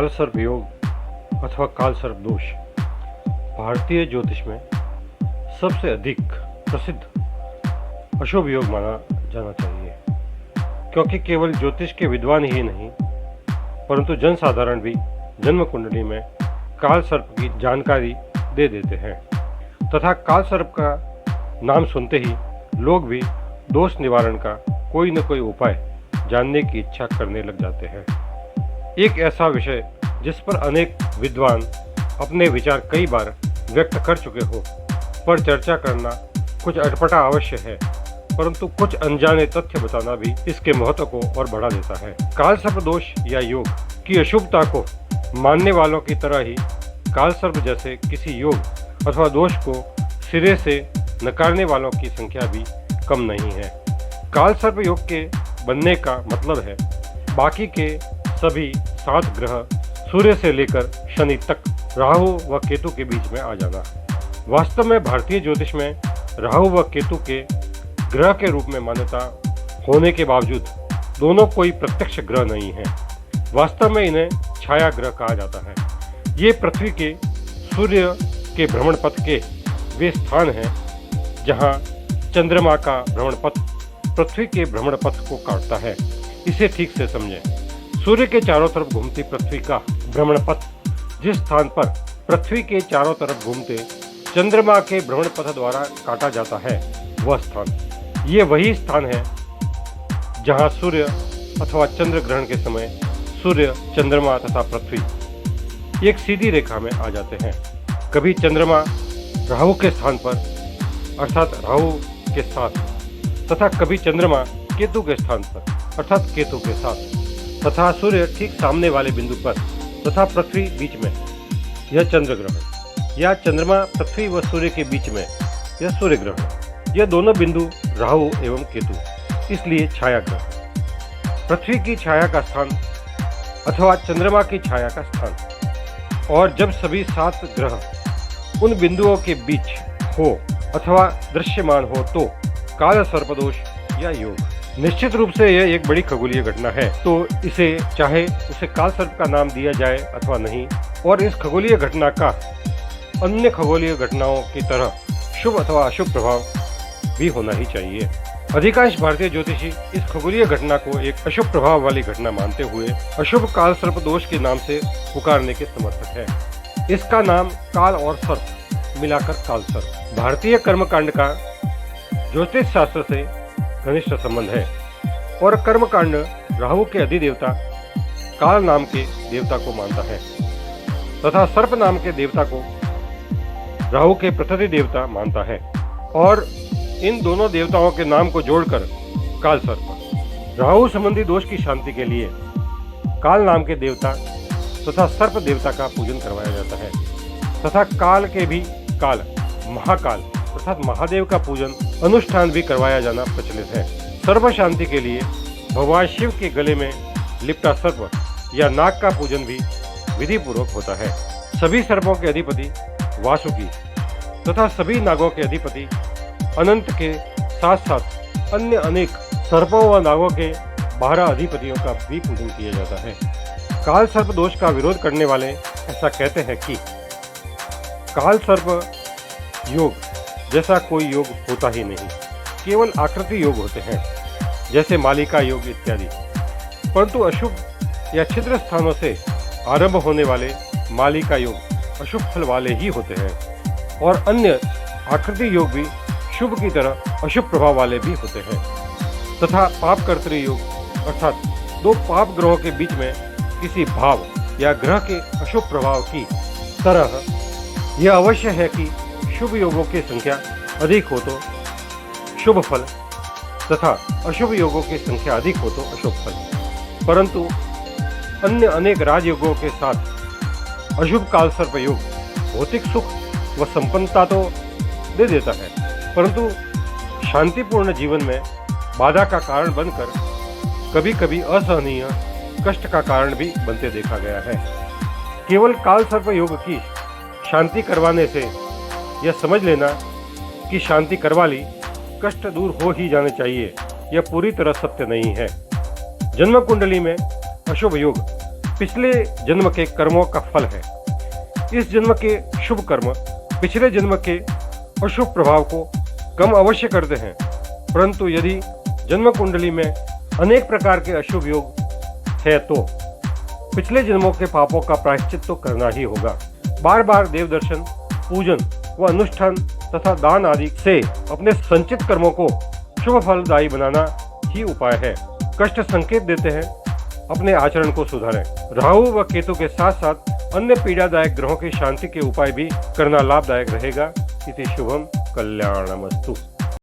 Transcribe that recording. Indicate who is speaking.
Speaker 1: काल सर्प योग अथवा काल सर्प दोष भारतीय ज्योतिष में सबसे अधिक प्रसिद्ध अशुभ योग माना जाना चाहिए, क्योंकि केवल ज्योतिष के विद्वान ही नहीं परंतु जनसाधारण भी जन्म कुंडली में काल सर्प की जानकारी दे देते हैं तथा काल सर्प का नाम सुनते ही लोग भी दोष निवारण का कोई न कोई उपाय जानने की इच्छा करने लग जाते हैं। एक ऐसा विषय जिस पर अनेक विद्वान अपने विचार कई बार व्यक्त कर चुके हो, पर चर्चा करना कुछ अटपटा अवश्य है, परंतु कुछ अनजाने तथ्य बताना भी इसके महत्व को और बढ़ा देता है। काल सर्प दोष या योग की अशुभता को मानने वालों की तरह ही काल सर्प जैसे किसी योग अथवा दोष को सिरे से नकारने वालों की संख्या भी कम नहीं है। काल सर्प योग के बनने का मतलब है बाकी के सभी 7 ग्रह सूर्य से लेकर शनि तक राहु व केतु के बीच में आ जाना। वास्तव में भारतीय ज्योतिष में राहु व केतु के ग्रह के रूप में मान्यता होने के बावजूद दोनों कोई प्रत्यक्ष ग्रह नहीं है। वास्तव में इन्हें छाया ग्रह कहा जाता है। ये पृथ्वी के सूर्य के भ्रमण पथ के वे स्थान हैं जहां चंद्रमा का भ्रमण पथ पृथ्वी के भ्रमण पथ को काटता है। इसे ठीक से समझें। सूर्य के चारों तरफ घूमती पृथ्वी का भ्रमण पथ जिस स्थान पर पृथ्वी के चारों तरफ घूमते चंद्रमा के भ्रमण पथ द्वारा काटा जाता है, वह स्थान ये वही स्थान है जहां सूर्य अथवा चंद्र ग्रहण के समय सूर्य, चंद्रमा तथा पृथ्वी एक सीधी रेखा में आ जाते हैं। कभी चंद्रमा राहु के स्थान पर अर्थात राहु के साथ तथा कभी चंद्रमा केतु के स्थान पर अर्थात केतु के साथ तथा सूर्य ठीक सामने वाले बिंदु पर तथा पृथ्वी बीच में यह चंद्र ग्रहण या चंद्रमा पृथ्वी व सूर्य के बीच में यह सूर्य ग्रहण। यह दोनों बिंदु राहु एवं केतु, इसलिए छाया ग्रह पृथ्वी की छाया का स्थान अथवा चंद्रमा की छाया का स्थान। और जब सभी 7 ग्रह उन बिंदुओं के बीच हो अथवा दृश्यमान हो तो काल सर्पदोष या योग। निश्चित रूप से यह एक बड़ी खगोलीय घटना है, तो इसे चाहे उसे काल सर्प का नाम दिया जाए अथवा नहीं, और इस खगोलीय घटना का अन्य खगोलीय घटनाओं की तरह शुभ अथवा अशुभ प्रभाव भी होना ही चाहिए। अधिकांश भारतीय ज्योतिषी इस खगोलीय घटना को एक अशुभ प्रभाव वाली घटना मानते हुए अशुभ काल सर्प दोष के नाम से पुकारने के समर्थक है। इसका नाम काल और सर्प मिलाकर काल सर्प। भारतीय कर्मकांड का ज्योतिष शास्त्र से घनिष्ठ संबंध है और कर्मकांड राहु के अधिदेवता काल नाम के देवता को मानता है तथा सर्प नाम के देवता को राहु के प्रतिनिधि देवता मानता है, और इन दोनों देवताओं के नाम को जोड़कर काल सर्प। राहु संबंधी दोष की शांति के लिए काल नाम के देवता तथा सर्प देवता का पूजन करवाया जाता है तथा काल के भी काल महाकाल अर्थात महादेव का पूजन अनुष्ठान भी करवाया जाना प्रचलित है। सर्प शांति के लिए भगवान शिव के गले में लिपटा सर्प या नाग का पूजन भी विधि पूर्वक होता है। सभी सर्पों के अधिपति वासुकी तथा सभी नागों के अधिपति अनंत के साथ साथ अन्य अनेक सर्पों व नागों के 12 अधिपतियों का भी पूजन किया जाता है। काल सर्प दोष का विरोध करने वाले ऐसा कहते हैं कि काल सर्प योग जैसा कोई योग होता ही नहीं, केवल आकृति योग होते हैं जैसे मालिका योग इत्यादि, परंतु अशुभ या छिद्र स्थानों से आरंभ होने वाले मालिका योग अशुभ फल वाले ही होते हैं और अन्य आकृति योग भी शुभ की तरह अशुभ प्रभाव वाले भी होते हैं तथा पाप कर्तृ योग अर्थात 2 पाप ग्रहों के बीच में किसी भाव या ग्रह के अशुभ प्रभाव की तरह यह अवश्य है कि शुभ योगों की संख्या अधिक हो तो शुभ फल तथा अशुभ योगों की संख्या अधिक हो तो अशुभ फल। परंतु अन्य अनेक राजयोगों के साथ अशुभ काल सर्प योग भौतिक सुख व संपन्नता तो दे देता है, परंतु शांतिपूर्ण जीवन में बाधा का कारण बनकर कभी कभी असहनीय कष्ट का कारण भी बनते देखा गया है। केवल काल सर्प योग की शांति करवाने से यह समझ लेना कि शांति करवा ली, कष्ट दूर हो ही जाने चाहिए, यह पूरी तरह सत्य नहीं है। जन्म कुंडली में अशुभ योग पिछले जन्म के कर्मों का फल है। इस जन्म के शुभ कर्म पिछले जन्म के अशुभ प्रभाव को कम अवश्य करते हैं, परंतु यदि जन्म कुंडली में अनेक प्रकार के अशुभ योग है तो पिछले जन्मों के पापों का प्रायश्चित तो करना ही होगा। बार बार देव दर्शन, पूजन व अनुष्ठान तथा दान आदि से अपने संचित कर्मों को शुभ फलदायी बनाना ही उपाय है। कष्ट संकेत देते हैं, अपने आचरण को सुधारें। राहु व केतु के साथ साथ अन्य पीड़ादायक ग्रहों की शांति के उपाय भी करना लाभदायक रहेगा। इति शुभम कल्याणमस्तु।